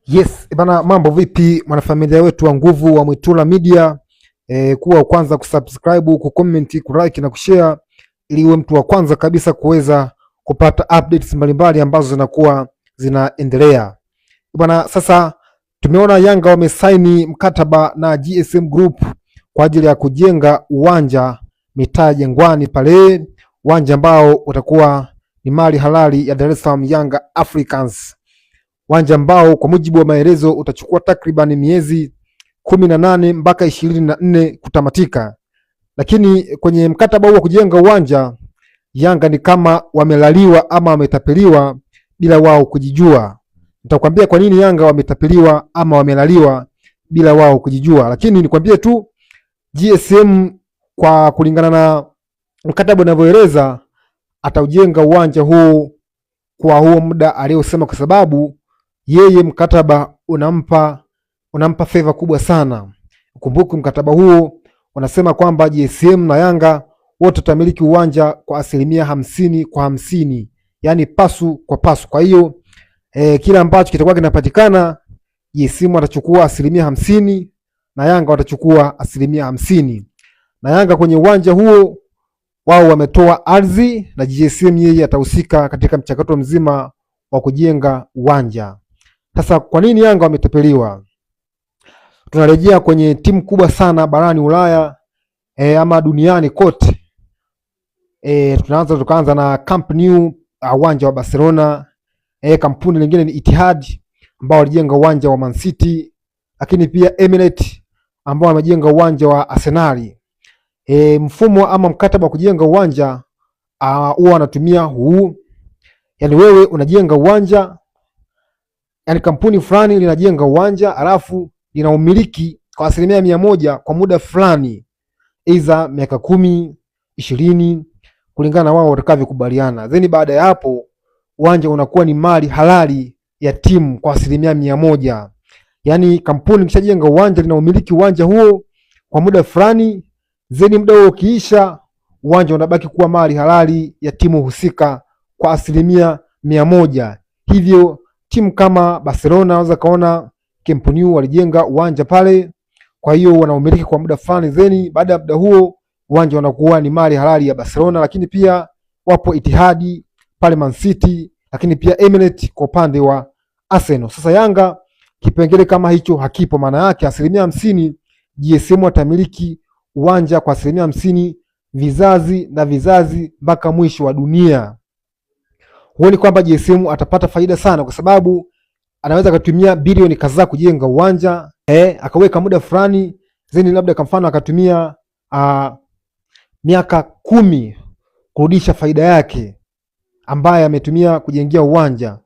Yes, bana, mambo vipi mwanafamilia wetu wa nguvu wa Mwitula Media? Kuwa wa kwanza kusubscribe, kucomment, kulike na kushare ili uwe mtu wa kwanza kabisa kuweza kupata updates mbalimbali ambazo zinakuwa zinaendelea. Bana, sasa tumeona Yanga wamesaini mkataba na GSM Group kwa ajili ya kujenga uwanja mitaa Jangwani pale, uwanja ambao utakuwa ni mali halali ya Dar es Salaam Young Africans, uwanja ambao kwa mujibu wa maelezo utachukua takriban miezi 18 mpaka 24 kutamatika. Lakini kwenye mkataba huu wa kujenga uwanja, Yanga ni kama wamelaliwa ama wametapeliwa bila wao kujijua. Nitakwambia kwa nini Yanga wametapeliwa ama wamelaliwa bila wao kujijua, lakini nikwambie tu GSM kwa kulingana na mkataba unavyoeleza ataujenga uwanja huu kwa huo muda aliosema, kwa sababu yeye mkataba unampa favor kubwa sana. Ukumbuke mkataba huo unasema kwamba GSM na Yanga wote watamiliki uwanja kwa 50/50, yani pasu kwa pasu. Kwa hiyo kila ambacho kitakuwa kinapatikana GSM atachukua 50% na Yanga watachukua 50%. Na Yanga kwenye uwanja huo wao wametoa ardhi na GSM yeye atahusika katika mchakato mzima wa kujenga uwanja. Sasa kwa nini Yanga wametapeliwa? Tunarejea kwenye timu kubwa sana barani Ulaya ama duniani kote. Tukaanza na Camp Nou, uwanja wa Barcelona. Kampuni lingine ni Etihad ambao walijenga uwanja wa Man City, lakini pia Emirates ambao wamejenga uwanja wa Arsenal. Mfumo ama mkataba wa kujenga uwanja huwa wanatumia huu, yani wewe unajenga uwanja, yani kampuni fulani linajenga uwanja alafu lina umiliki kwa 100% kwa muda fulani, aidha miaka 10, 20 kulingana na wao watakavyokubaliana. Then baada ya hapo uwanja unakuwa ni mali halali ya timu kwa 100%. Yani kampuni kishajenga uwanja lina umiliki uwanja huo kwa muda fulani, then muda huo ukiisha uwanja unabaki kuwa mali halali ya timu husika kwa 100%. Hivyo timu kama Barcelona unaweza kaona Camp Nou walijenga uwanja pale, kwa hiyo wanaumiliki kwa muda fulani, then baada ya muda huo uwanja unakuwa ni mali halali ya Barcelona. Lakini pia wapo Etihad pale Man City, lakini pia Emirates kwa upande wa Arsenal. Sasa Yanga kipengele kama hicho hakipo, maana yake 50% GSM watamiliki uwanja kwa 50% vizazi na vizazi mpaka mwisho wa dunia. Huoni kwamba GSM atapata faida sana, kwa sababu anaweza kutumia bilioni kadhaa kujenga uwanja akaweka muda fulani, zeni labda kwa mfano akatumia miaka 10 kurudisha faida yake ambaye ametumia kujengea uwanja.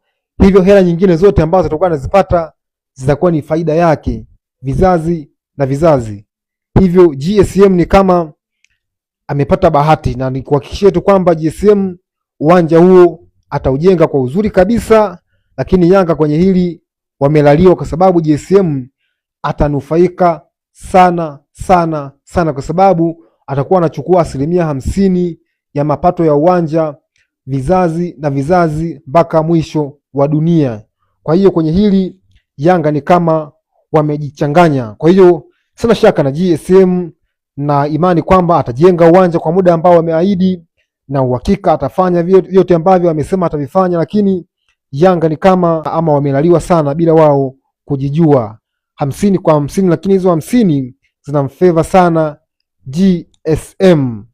Hivyo hela nyingine zote ambazo atakuwa anazipata zitakuwa ni faida yake vizazi na vizazi. Hivyo GSM ni kama amepata bahati, na nikuhakikishie tu kwamba GSM uwanja huo ataujenga kwa uzuri kabisa. Lakini Yanga kwenye hili wamelaliwa, kwa sababu GSM atanufaika sana sana sana, kwa sababu atakuwa anachukua 50% ya mapato ya uwanja vizazi na vizazi mpaka mwisho wa dunia. Kwa hiyo kwenye hili Yanga ni kama wamejichanganya. Kwa hiyo sina shaka na GSM na imani kwamba atajenga uwanja kwa muda ambao wameahidi, na uhakika atafanya vyote ambavyo amesema atavifanya. Lakini Yanga ni kama ama wamelaliwa sana bila wao kujijua. 50 kwa 50, lakini hizo 50 zinamfavor sana GSM.